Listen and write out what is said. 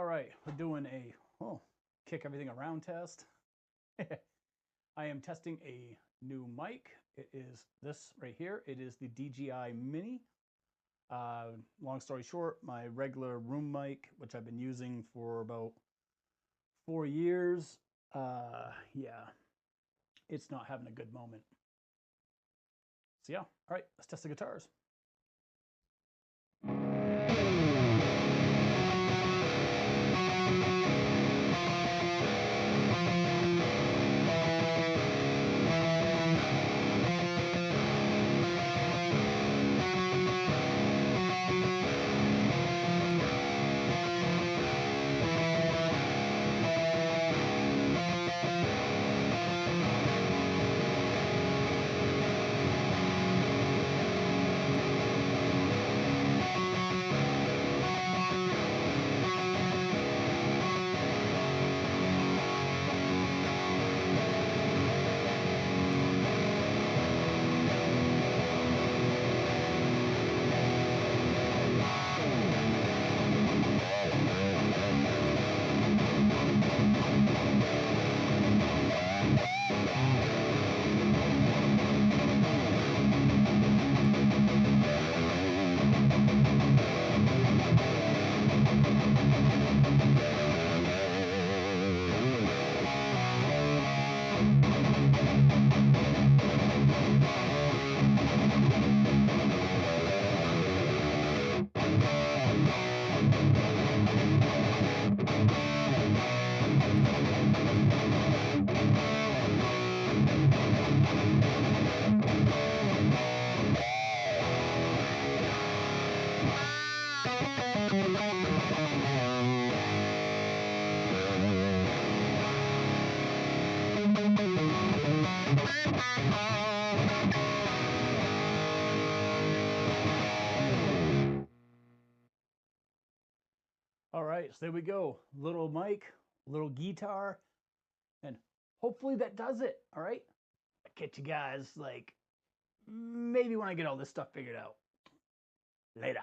All right, we're doing a kick everything around test. I am testing a new mic. It is this right here. It is the DJI Mini. Long story short, my regular room mic, which I've been using for about 4 years, yeah, it's not having a good moment. So yeah, all right, let's test the guitars. All right, so there we go. Little mic, little guitar, and hopefully that does it. All right, I'll catch you guys like maybe when I get all this stuff figured out. Later.